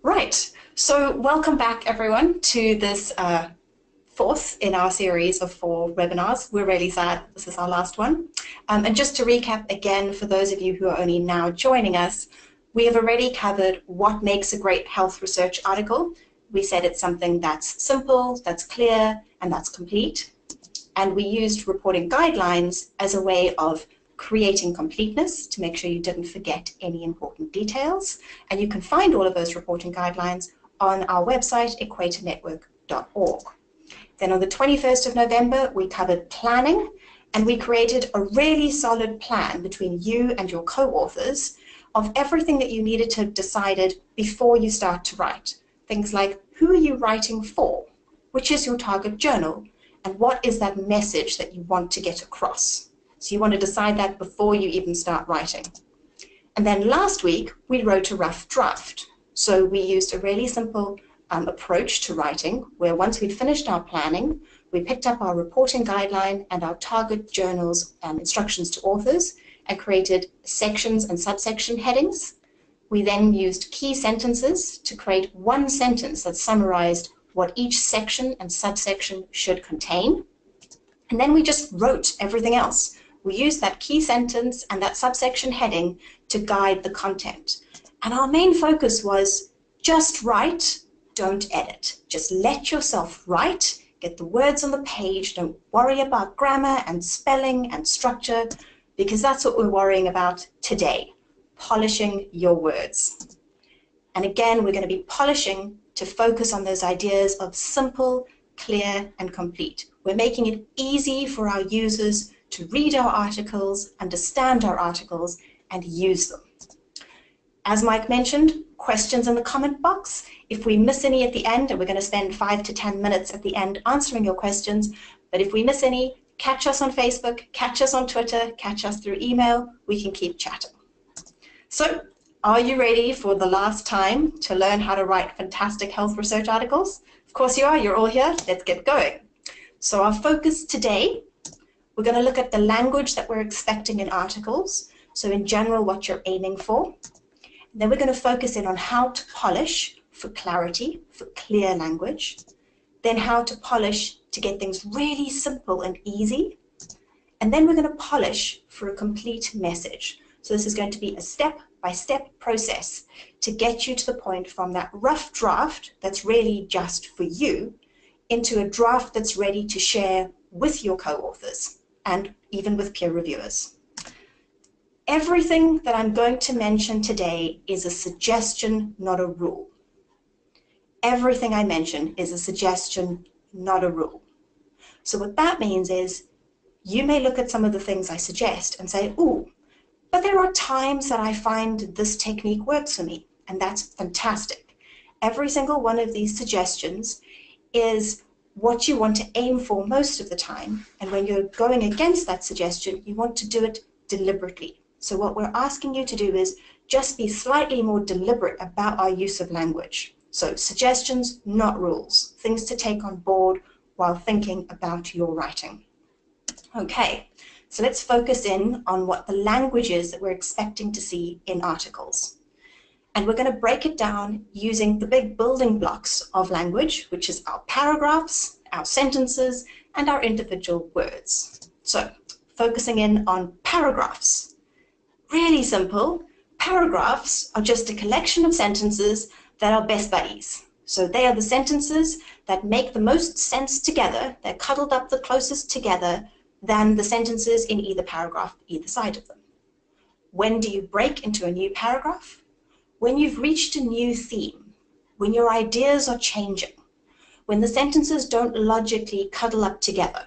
Right, so welcome back everyone to this fourth in our series of 4 webinars. We're really sad this is our last one. And just to recap again, for those of you who are only now joining us, we have already covered what makes a great health research article. We said it's something that's simple, that's clear, and that's complete. And we used reporting guidelines as a way of creating completeness to make sure you didn't forget any important details. And you can find all of those reporting guidelines on our website, EQUATORnetwork.org. Then on the 21st of November, we covered planning, and we created a really solid plan between you and your co-authors of everything that you needed to have decided before you start to write. Things like, who are you writing for? Which is your target journal? And what is that message that you want to get across? So you want to decide that before you even start writing. And then last week, we wrote a rough draft. So we used a really simple approach to writing, where once we'd finished our planning, we picked up our reporting guideline and our target journals instructions to authors and created sections and subsection headings. We then used key sentences to create one sentence that summarized what each section and subsection should contain. And then we just wrote everything else. We used that key sentence and that subsection heading to guide the content. And our main focus was just write, don't edit. Just let yourself write, get the words on the page, don't worry about grammar and spelling and structure, because that's what we're worrying about today, polishing your words. And again, we're going to be polishing to focus on those ideas of simple, clear, and complete. We're making it easy for our users to read our articles, understand our articles, and use them. As Mike mentioned, questions in the comment box. If we miss any at the end, and we're going to spend 5 to 10 minutes at the end answering your questions, but if we miss any, catch us on Facebook, catch us on Twitter, catch us through email, we can keep chatting. So, are you ready for the last time to learn how to write fantastic health research articles? Of course you are, you're all here, let's get going. So our focus today, we're going to look at the language that we're expecting in articles. So in general, what you're aiming for. Then we're going to focus in on how to polish for clarity, for clear language. Then how to polish to get things really simple and easy. And then we're going to polish for a complete message. So this is going to be a step-by-step process to get you to the point from that rough draft that's really just for you into a draft that's ready to share with your co-authors and even with peer reviewers. Everything that I'm going to mention today is a suggestion, not a rule. Everything I mention is a suggestion, not a rule. So what that means is you may look at some of the things I suggest and say, ooh, but there are times that I find this technique works for me, and that's fantastic. Every single one of these suggestions is what you want to aim for most of the time, and when you're going against that suggestion, you want to do it deliberately. So what we're asking you to do is just be slightly more deliberate about our use of language. So suggestions, not rules, things to take on board while thinking about your writing. Okay, so let's focus in on what the language is that we're expecting to see in articles. And we're going to break it down using the big building blocks of language, which is our paragraphs, our sentences, and our individual words. So, focusing in on paragraphs. Really simple. Paragraphs are just a collection of sentences that are best buddies. So they are the sentences that make the most sense together. They're cuddled up the closest together than the sentences in either paragraph, either side of them. When do you break into a new paragraph? When you've reached a new theme, when your ideas are changing, when the sentences don't logically cuddle up together.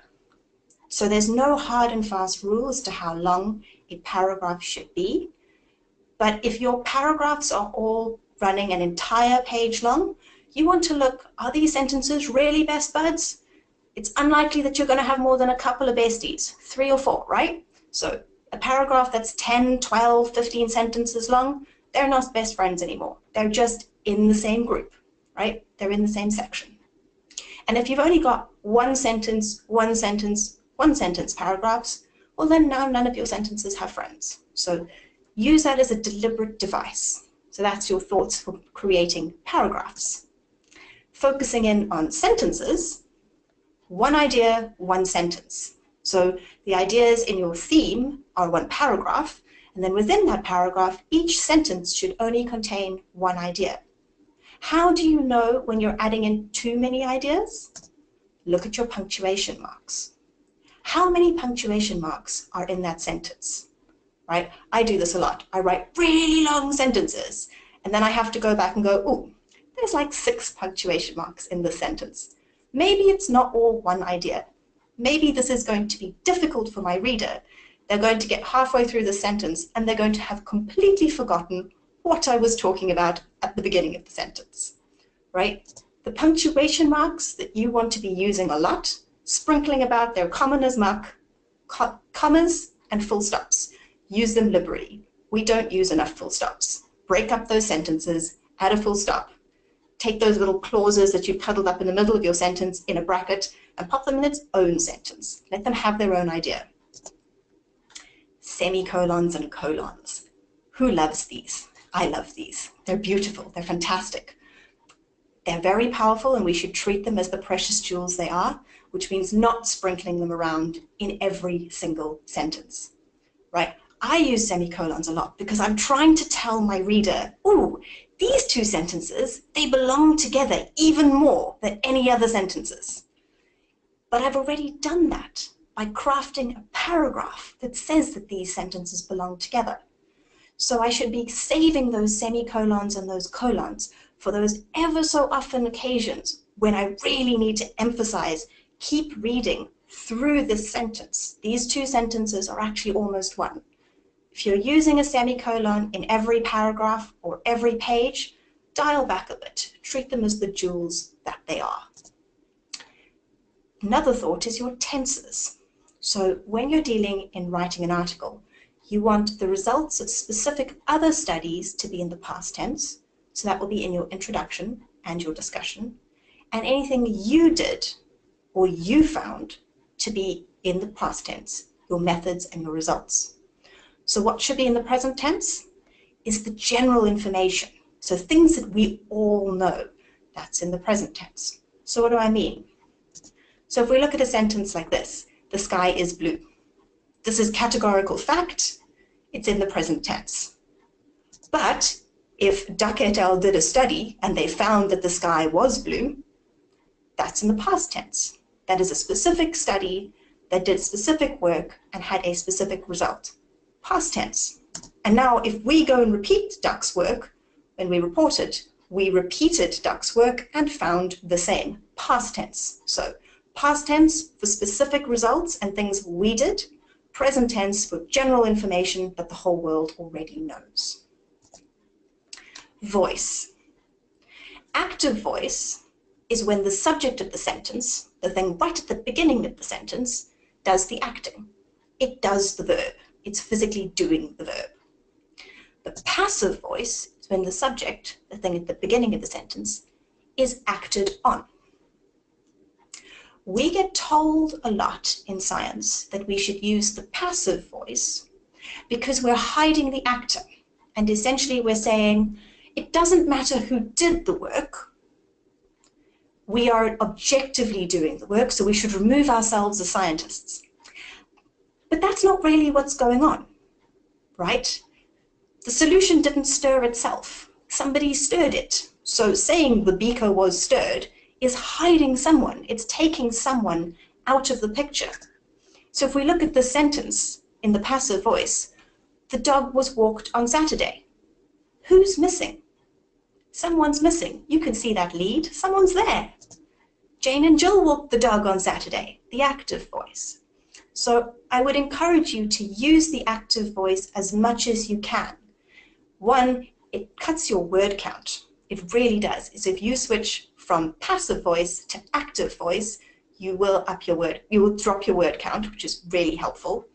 So there's no hard and fast rule as to how long a paragraph should be. But if your paragraphs are all running an entire page long, you want to look, are these sentences really best buds? It's unlikely that you're going to have more than a couple of besties, 3 or 4, right? So a paragraph that's 10, 12, 15 sentences long, they're not best friends anymore. They're just in the same group, right? They're in the same section. And if you've only got one sentence paragraphs, well then now none of your sentences have friends. So use that as a deliberate device. So that's your thoughts for creating paragraphs. Focusing in on sentences, one idea, one sentence. So the ideas in your theme are one paragraph, and then within that paragraph, each sentence should only contain one idea. How do you know when you're adding in too many ideas? Look at your punctuation marks. How many punctuation marks are in that sentence? Right? I do this a lot. I write really long sentences, and then I have to go back and go, oh, there's like 6 punctuation marks in this sentence. Maybe it's not all one idea. Maybe this is going to be difficult for my reader. They're going to get halfway through the sentence and they're going to have completely forgotten what I was talking about at the beginning of the sentence, right? The punctuation marks that you want to be using a lot, sprinkling about, they're common as muck, commas and full stops. Use them liberally. We don't use enough full stops. Break up those sentences, add a full stop. Take those little clauses that you've cuddled up in the middle of your sentence in a bracket and pop them in its own sentence. Let them have their own idea. Semicolons and colons. Who loves these? I love these. They're beautiful. They're fantastic. They're very powerful, and we should treat them as the precious jewels they are, which means not sprinkling them around in every single sentence, right? I use semicolons a lot because I'm trying to tell my reader, ooh, these 2 sentences, they belong together even more than any other sentences. But I've already done that by crafting a paragraph that says that these sentences belong together. So I should be saving those semicolons and those colons for those ever so often occasions when I really need to emphasize, keep reading through this sentence. These 2 sentences are actually almost one. If you're using a semicolon in every paragraph or every page, dial back a bit. Treat them as the jewels that they are. Another thought is your tenses. So when you're dealing in writing an article, you want the results of specific other studies to be in the past tense. So that will be in your introduction and your discussion. And anything you did or you found to be in the past tense, your methods and your results. So what should be in the present tense is the general information. So things that we all know, that's in the present tense. So what do I mean? So if we look at a sentence like this, the sky is blue. This is categorical fact, it's in the present tense. But if Duck et al. Did a study and they found that the sky was blue, that's in the past tense. That is a specific study that did specific work and had a specific result. Past tense. And now if we go and repeat Duck's work, when we report it, we repeated Duck's work and found the same. Past tense. So past tense for specific results and things we did. Present tense for general information that the whole world already knows. Voice. Active voice is when the subject of the sentence, the thing right at the beginning of the sentence, does the acting. It does the verb. It's physically doing the verb. The passive voice is when the subject, the thing at the beginning of the sentence, is acted on. We get told a lot in science that we should use the passive voice because we're hiding the actor. And essentially we're saying, it doesn't matter who did the work. We are objectively doing the work, so we should remove ourselves as scientists. But that's not really what's going on, right? The solution didn't stir itself. Somebody stirred it. So saying the beaker was stirred is hiding someone. It's taking someone out of the picture. So if we look at the sentence in the passive voice, the dog was walked on Saturday. Who's missing? Someone's missing. You can see that lead. Someone's there. Jane and Jill walked the dog on Saturday, the active voice. So I would encourage you to use the active voice as much as you can. One, it cuts your word count. It really does. So if you switch from passive voice to active voice, you will drop your word count, which is really helpful.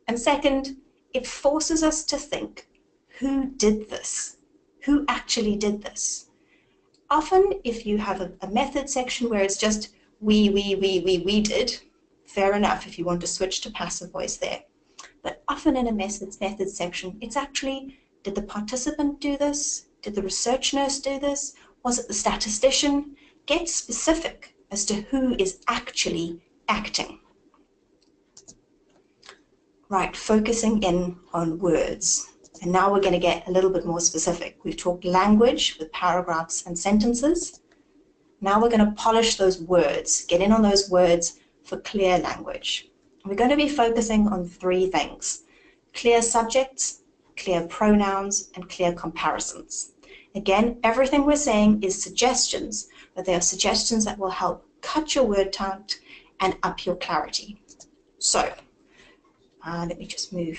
And second, it forces us to think, who did this? Who actually did this? Often, if you have a method section where it's just we did, fair enough if you want to switch to passive voice there. But often in a methods section, it's actually, did the participant do this? Did the research nurse do this? Was it the statistician? Get specific as to who is actually acting. Right, focusing in on words. And now we're going to get a little bit more specific. We've talked language with paragraphs and sentences. Now we're going to polish those words, get in on those words for clear language. We're going to be focusing on three things: clear subjects, clear pronouns, and clear comparisons. Again, everything we're saying is suggestions, but they are suggestions that will help cut your word count and up your clarity. So, let me just move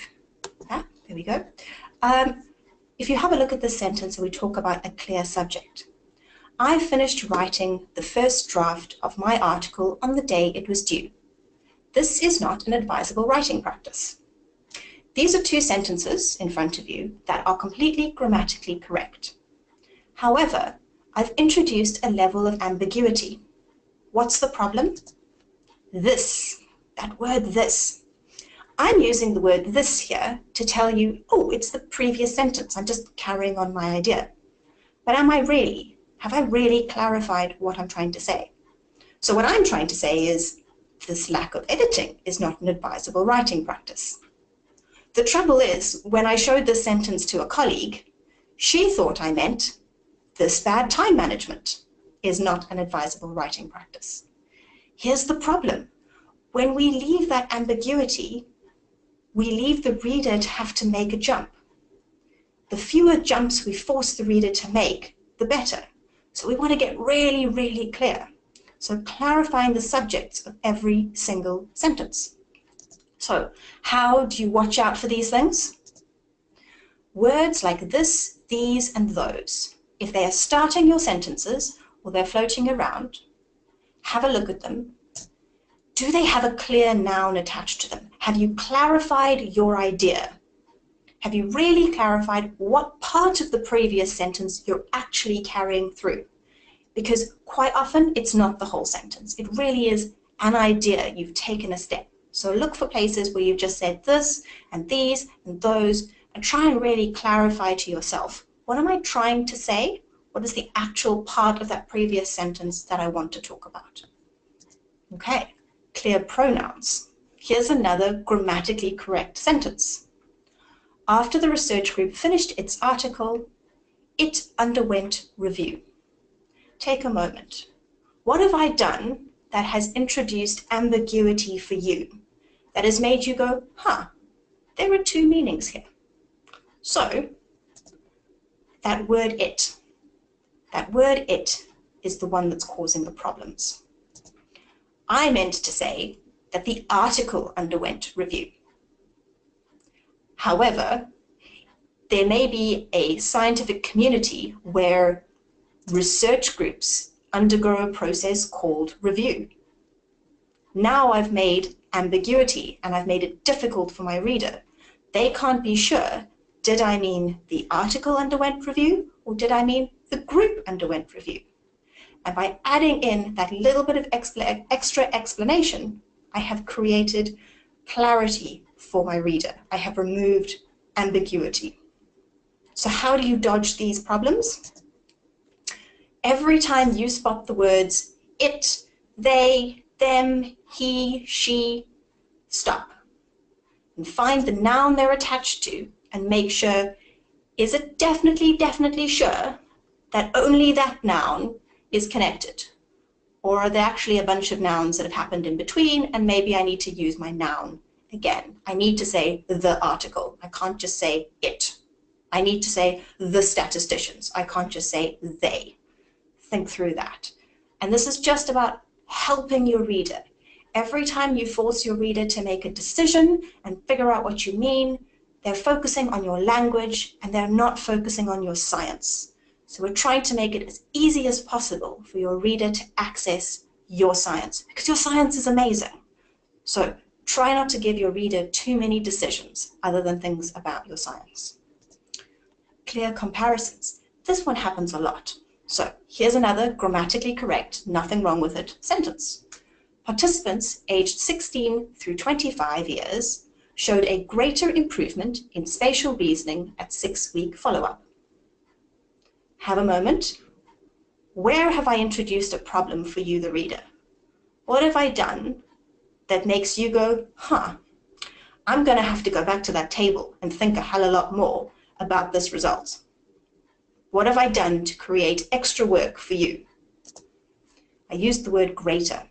that. There we go. If you have a look at this sentence and we talk about a clear subject, I finished writing the first draft of my article on the day it was due. This is not an advisable writing practice. These are two sentences in front of you that are completely grammatically correct. However, I've introduced a level of ambiguity. What's the problem? This, that word this. I'm using the word this here to tell you, oh, it's the previous sentence. I'm just carrying on my idea. But am I really? Have I really clarified what I'm trying to say? So what I'm trying to say is this lack of editing is not an advisable writing practice. The trouble is, when I showed this sentence to a colleague, she thought I meant this bad time management is not an advisable writing practice. Here's the problem. When we leave that ambiguity, we leave the reader to have to make a jump. The fewer jumps we force the reader to make, the better. So we want to get really, really clear. So clarifying the subjects of every single sentence. So how do you watch out for these things? Words like this, these, and those. If they are starting your sentences or they're floating around, have a look at them. Do they have a clear noun attached to them? Have you clarified your idea? Have you really clarified what part of the previous sentence you're actually carrying through? Because quite often it's not the whole sentence. It really is an idea. You've taken a step. So look for places where you've just said this and these and those, and try and really clarify to yourself, what am I trying to say? What is the actual part of that previous sentence that I want to talk about? Okay, clear pronouns. Here's another grammatically correct sentence. After the research group finished its article, it underwent review. Take a moment. What have I done that has introduced ambiguity for you, that has made you go, huh, there are two meanings here? So, that word it is the one that's causing the problems. I meant to say that the article underwent review. However, there may be a scientific community where research groups undergo a process called review. Now I've made ambiguity and I've made it difficult for my reader. They can't be sure, did I mean the article underwent review or did I mean the group underwent review? And by adding in that little bit of extra explanation, I have created clarity for my reader. I have removed ambiguity. So how do you dodge these problems? Every time you spot the words it, they, them, he, she, stop and find the noun they're attached to and make sure, is it definitely sure that only that noun is connected? Or are there actually a bunch of nouns that have happened in between and maybe I need to use my noun again? I need to say the article. I can't just say it. I need to say the statisticians. I can't just say they. Think through that. And this is just about helping your reader. Every time you force your reader to make a decision and figure out what you mean, they're focusing on your language and they're not focusing on your science. So we're trying to make it as easy as possible for your reader to access your science, because your science is amazing. So try not to give your reader too many decisions other than things about your science. Clear comparisons. This one happens a lot. So here's another grammatically correct, nothing wrong with it sentence. Participants aged 16 through 25 years showed a greater improvement in spatial reasoning at 6-week follow-up. have a moment. Where have I introduced a problem for you, the reader? What have I done that makes you go, huh, I'm going to have to go back to that table and think a hell of a lot more about this result? What have I done to create extra work for you? I used the word greater,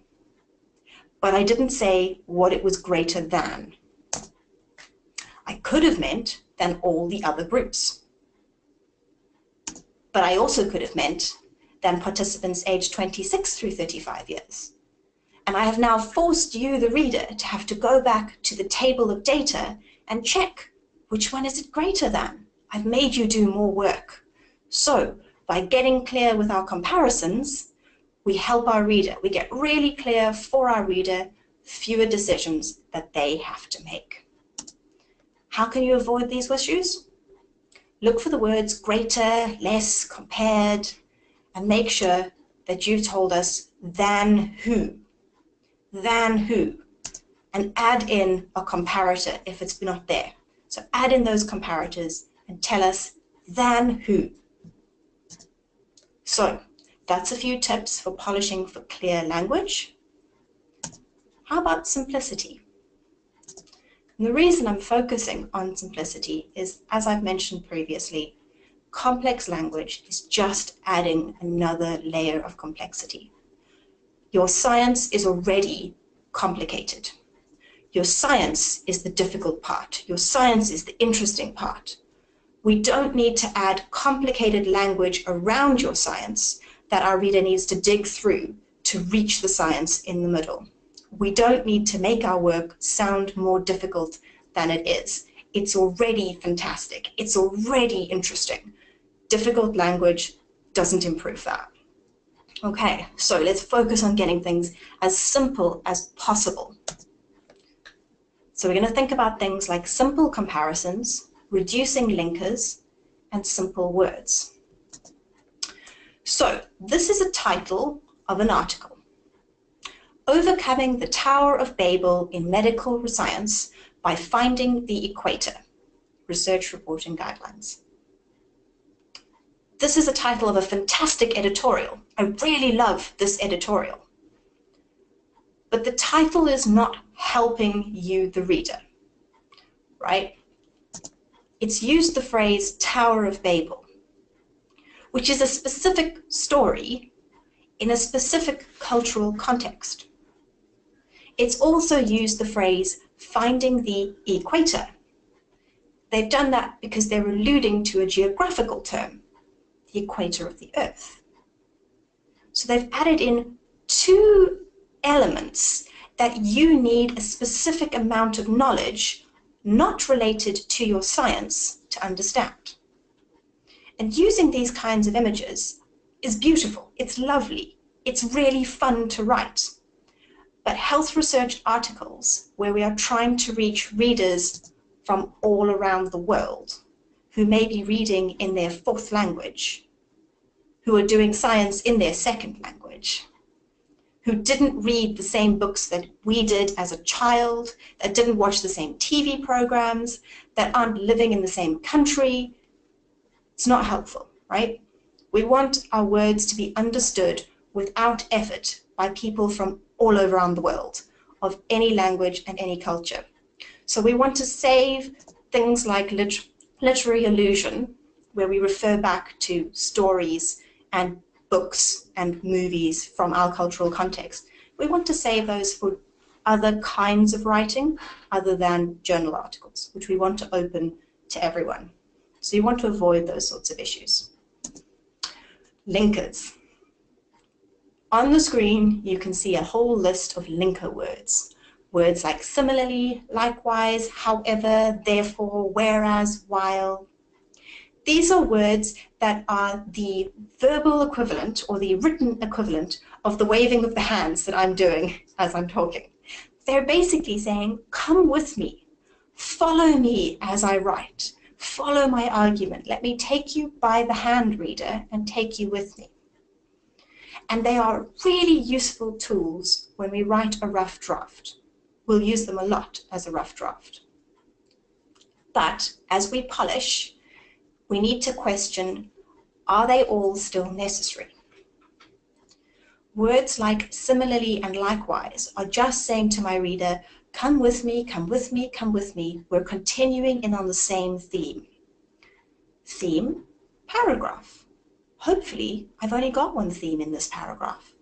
but I didn't say what it was greater than. I could have meant than all the other groups. But I also could have meant than participants aged 26 through 35 years. And I have now forced you, the reader, to have to go back to the table of data and check which one is it greater than. I've made you do more work. So by getting clear with our comparisons, we help our reader. We get really clear for our reader, fewer decisions that they have to make. How can you avoid these issues? Look for the words greater, less, compared, and make sure that you've told us than who, and add in a comparator if it's not there. So add in those comparators and tell us than who. So that's a few tips for polishing for clear language. How about simplicity? And the reason I'm focusing on simplicity is, as I've mentioned previously, complex language is just adding another layer of complexity. Your science is already complicated. Your science is the difficult part. Your science is the interesting part. We don't need to add complicated language around your science that our reader needs to dig through to reach the science in the middle. We don't need to make our work sound more difficult than it is. It's already fantastic. It's already interesting. Difficult language doesn't improve that. Okay, so let's focus on getting things as simple as possible. So we're going to think about things like simple comparisons, reducing linkers, and simple words. So this is a title of an article. Overcoming the Tower of Babel in Medical Science by Finding the Equator, Research Reporting Guidelines. This is a title of a fantastic editorial. I really love this editorial. But the title is not helping you, the reader, right? It's used the phrase Tower of Babel, which is a specific story in a specific cultural context. It's also used the phrase finding the equator. They've done that because they're alluding to a geographical term, the equator of the Earth. So they've added in two elements that you need a specific amount of knowledge not related to your science to understand. And using these kinds of images is beautiful, it's lovely, it's really fun to write. But health research articles where we are trying to reach readers from all around the world who may be reading in their fourth language, who are doing science in their second language, who didn't read the same books that we did as a child, that didn't watch the same TV programs, that aren't living in the same country. It's not helpful, right? We want our words to be understood without effort by people from all around the world, of any language and any culture. So we want to save things like literary allusion, where we refer back to stories and books and movies from our cultural context. We want to save those for other kinds of writing other than journal articles, which we want to open to everyone. So you want to avoid those sorts of issues. Linkers. On the screen, you can see a whole list of linker words. Words like similarly, likewise, however, therefore, whereas, while. These are words that are the verbal equivalent or the written equivalent of the waving of the hands that I'm doing as I'm talking. They're basically saying, come with me, follow me as I write, follow my argument. Let me take you by the hand, reader, and take you with me. And they are really useful tools when we write a rough draft. We'll use them a lot as a rough draft. But as we polish, we need to question, Are they all still necessary? Words like similarly and likewise are just saying to my reader, come with me, come with me, come with me. We're continuing in on the same theme. Theme, paragraph. Hopefully, I've only got one theme in this paragraph.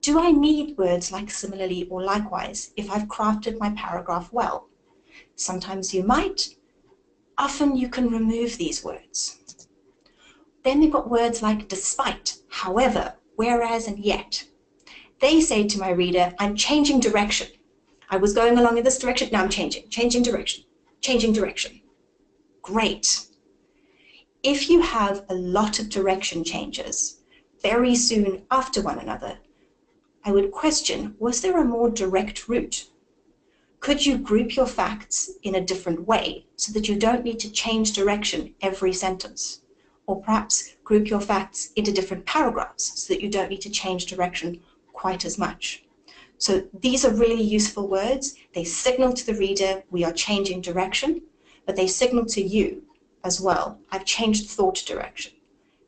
Do I need words like similarly or likewise if I've crafted my paragraph well? Sometimes you might. Often you can remove these words. Then we've got words like despite, however, whereas, and yet. They say to my reader, I'm changing direction. I was going along in this direction, now I'm changing direction, changing direction. Great. If you have a lot of direction changes very soon after one another, I would question, was there a more direct route? Could you group your facts in a different way so that you don't need to change direction every sentence? Or perhaps group your facts into different paragraphs so that you don't need to change direction quite as much. So these are really useful words. They signal to the reader we are changing direction, but they signal to you as well, I've changed thought direction.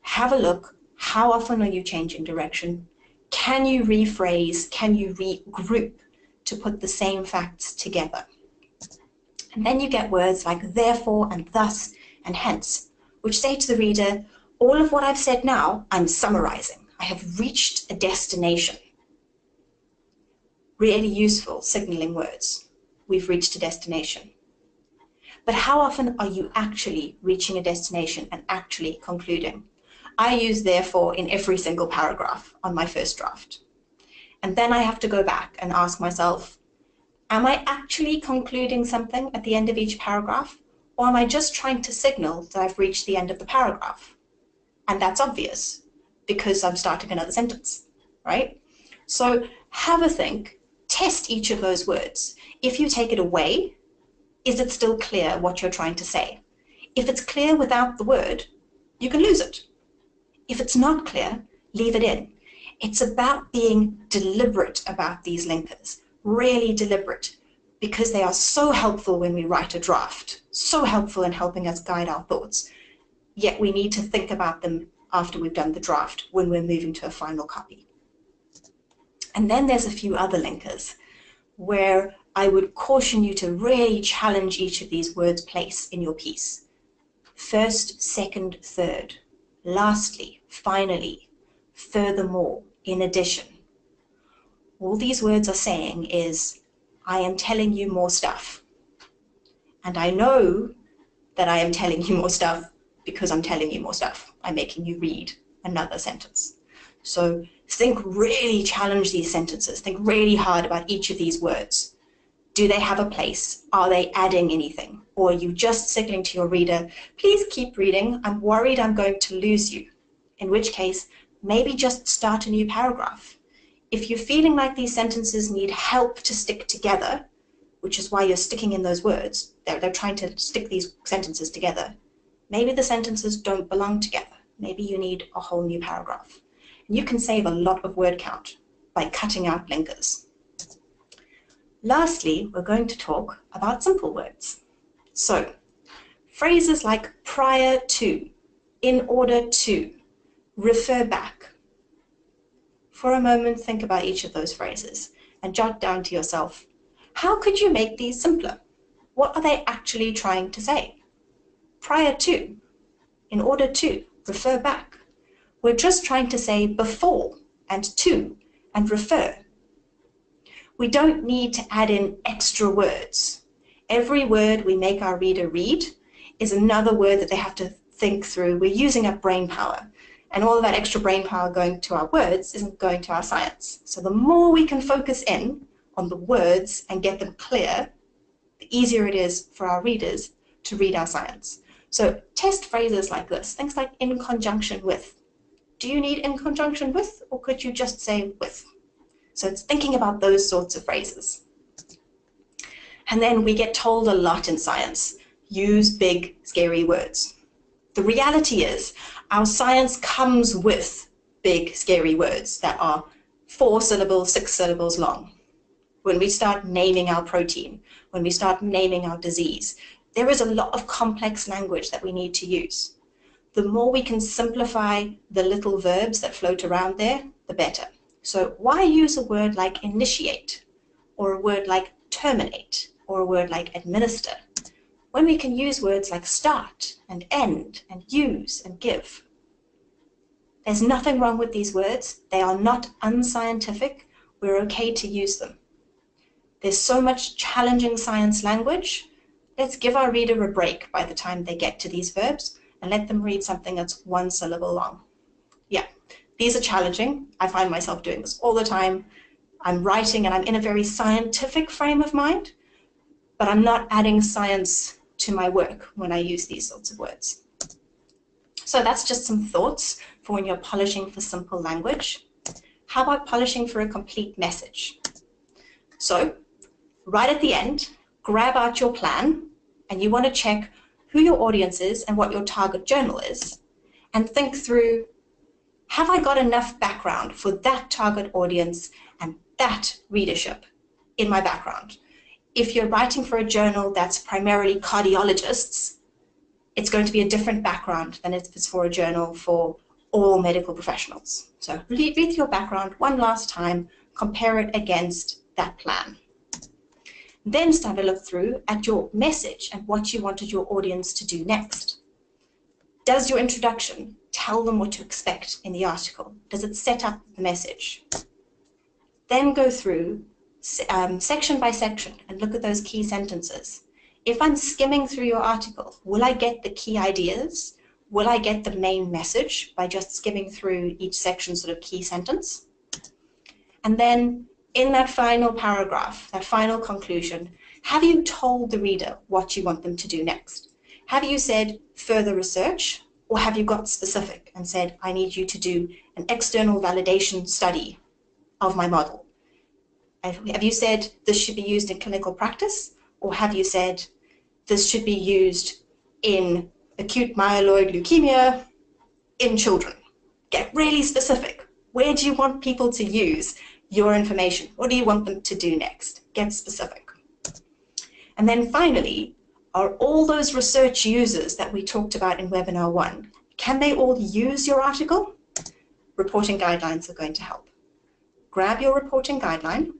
Have a look. How often are you changing direction? Can you rephrase? Can you regroup to put the same facts together? And then you get words like therefore and thus and hence, which say to the reader, all of what I've said now, I'm summarizing. I have reached a destination. Really useful signaling words. We've reached a destination. But how often are you actually reaching a destination and actually concluding? I use therefore in every single paragraph on my first draft. And then I have to go back and ask myself, am I actually concluding something at the end of each paragraph? Or am I just trying to signal that I've reached the end of the paragraph? And that's obvious because I'm starting another sentence, right? So have a think, test each of those words. If you take it away, is it still clear what you're trying to say? If it's clear without the word, you can lose it. If it's not clear, leave it in. It's about being deliberate about these linkers, really deliberate, because they are so helpful when we write a draft, so helpful in helping us guide our thoughts. Yet we need to think about them after we've done the draft when we're moving to a final copy. And then there's a few other linkers where I would caution you to really challenge each of these words' place in your piece. First, second, third. Lastly, finally, furthermore, in addition. All these words are saying is, I am telling you more stuff. And I know that I am telling you more stuff because I'm telling you more stuff. I'm making you read another sentence. So really challenge these sentences. Think really hard about each of these words. Do they have a place? Are they adding anything? Or are you just signaling to your reader, please keep reading, I'm worried I'm going to lose you. In which case, maybe just start a new paragraph. If you're feeling like these sentences need help to stick together, which is why you're sticking in those words, they're trying to stick these sentences together, maybe the sentences don't belong together. Maybe you need a whole new paragraph. And you can save a lot of word count by cutting out linkers. Lastly, we're going to talk about simple words. So, phrases like prior to, in order to, refer back. For a moment, think about each of those phrases and jot down to yourself, how could you make these simpler? What are they actually trying to say? Prior to, in order to, refer back. We're just trying to say before and to and refer. We don't need to add in extra words. Every word we make our reader read is another word that they have to think through. We're using up brain power, and all of that extra brain power going to our words isn't going to our science. So the more we can focus in on the words and get them clear, the easier it is for our readers to read our science. So test phrases like this, things like in conjunction with. Do you need in conjunction with, or could you just say with? So it's thinking about those sorts of phrases. And then we get told a lot in science, use big, scary words. The reality is our science comes with big, scary words that are 4 syllables, 6 syllables long. When we start naming our protein, when we start naming our disease, there is a lot of complex language that we need to use. the more we can simplify the little verbs that float around there, the better. So why use a word like initiate, or a word like terminate, or a word like administer, when we can use words like start and end and use and give? There's nothing wrong with these words. They are not unscientific. We're okay to use them. There's so much challenging science language. Let's give our reader a break by the time they get to these verbs and let them read something that's one syllable long. Yeah, these are challenging. I find myself doing this all the time. I'm writing and I'm in a very scientific frame of mind, but I'm not adding science to my work when I use these sorts of words. So that's just some thoughts for when you're polishing for simple language. How about polishing for a complete message? So right at the end, grab out your plan, and you want to check who your audience is and what your target journal is, and think through, have I got enough background for that target audience and that readership in my background? If you're writing for a journal that's primarily cardiologists, it's going to be a different background than if it's for a journal for all medical professionals. So read your background one last time, compare it against that plan. Then start to look through at your message and what you wanted your audience to do next. Does your introduction tell them what to expect in the article? Does it set up the message? Then go through section by section and look at those key sentences. If I'm skimming through your article, will I get the key ideas? Will I get the main message by just skimming through each section sort of key sentence? And then in that final paragraph, that final conclusion, have you told the reader what you want them to do next? Have you said further research, or have you got specific and said, I need you to do an external validation study of my model? Have you said this should be used in clinical practice, or have you said this should be used in acute myeloid leukemia in children? Get really specific. Where do you want people to use your information? What do you want them to do next? Get specific. And then finally, are all those research users that we talked about in webinar 1, can they all use your article? Reporting guidelines are going to help. Grab your reporting guideline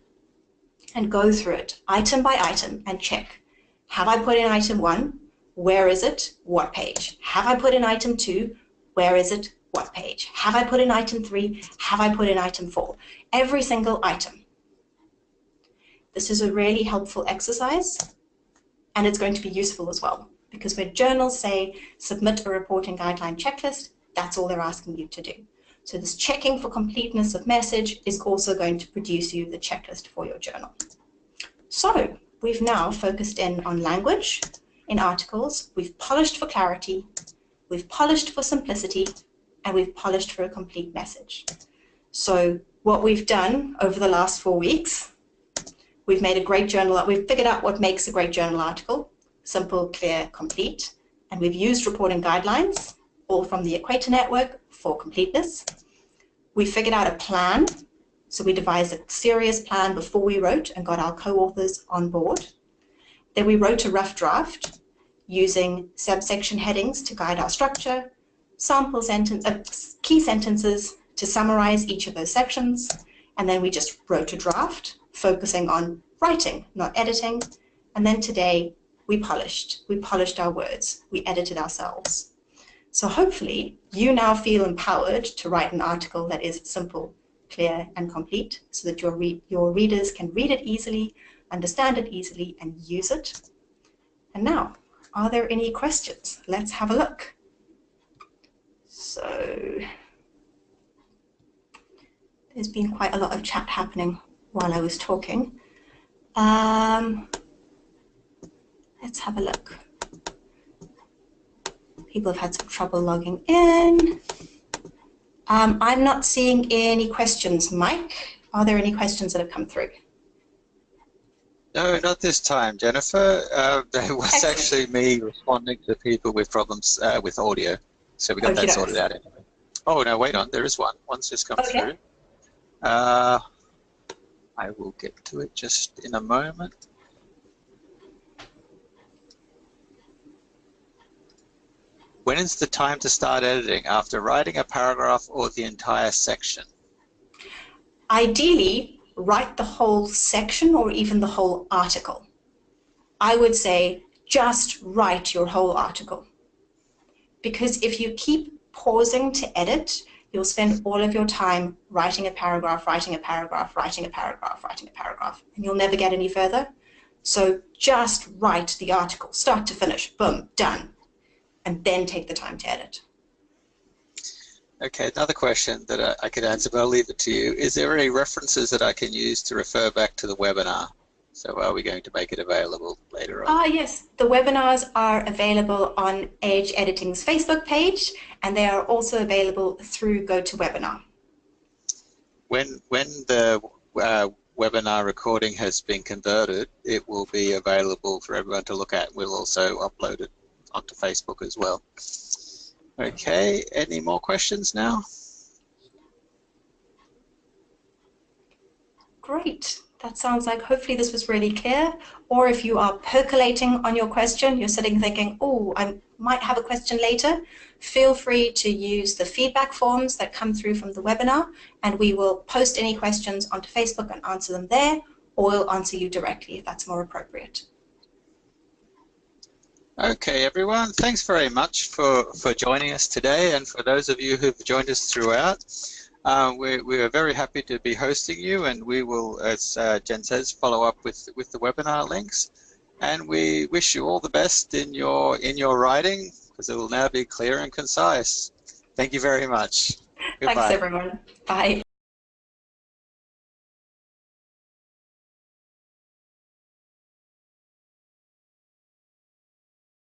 and go through it item by item and check. Have I put in item 1? Where is it? What page? Have I put in item 2? Where is it? What page? Have I put in item 3? Have I put in item 4? Every single item. This is a really helpful exercise, and it's going to be useful as well, because when journals say submit a reporting guideline checklist, that's all they're asking you to do. So this checking for completeness of message is also going to produce you the checklist for your journal. So we've now focused in on language in articles, we've polished for clarity, we've polished for simplicity, and we've polished for a complete message. So what we've done over the last 4 weeks, we've made a great journal, we've figured out what makes a great journal article, simple, clear, complete, and we've used reporting guidelines, all from the EQUATOR Network for completeness. We figured out a plan, so we devised a serious plan before we wrote and got our co-authors on board. Then we wrote a rough draft using subsection headings to guide our structure, sample sentence, key sentences to summarize each of those sections, and then we just wrote a draft focusing on writing, not editing. And then today we polished our words, we edited ourselves. So hopefully you now feel empowered to write an article that is simple, clear, and complete, so that your readers can read it easily, understand it easily, and use it. And now, are there any questions? Let's have a look. So there's been quite a lot of chat happening while I was talking. Let's have a look. People have had some trouble logging in. I'm not seeing any questions. Mike, are there any questions that have come through? No, not this time, Jennifer. There was Excellent. actually me responding to people with problems with audio. So we got that sorted out anyway. Oh, no, wait on. There is one. One's just come through. I will get to it just in a moment. When is the time to start editing? After writing a paragraph or the entire section? Ideally, write the whole section or even the whole article. I would say just write your whole article. Because if you keep pausing to edit, you'll spend all of your time writing a paragraph, writing a paragraph, writing a paragraph, writing a paragraph, and you'll never get any further. So just write the article, start to finish, boom, done, and then take the time to edit. Okay, another question that I could answer, but I'll leave it to you. Is there any references that I can use to refer back to the webinar? So are we going to make it available later on? Yes, the webinars are available on Edge Editing's Facebook page, and they are also available through GoToWebinar. When the webinar recording has been converted, it will be available for everyone to look at. We'll also upload it onto Facebook as well. Okay, any more questions now? Great. That sounds like hopefully this was really clear. Or if you are percolating on your question, you're sitting thinking, oh, I might have a question later, feel free to use the feedback forms that come through from the webinar, and we will post any questions onto Facebook and answer them there, or we'll answer you directly if that's more appropriate. Okay, everyone, thanks very much for joining us today, and for those of you who've joined us throughout. We are very happy to be hosting you, and we will, as Jen says, follow up with the webinar links. And we wish you all the best in your writing, because it will now be clear and concise. Thank you very much. Goodbye. Thanks, everyone. Bye.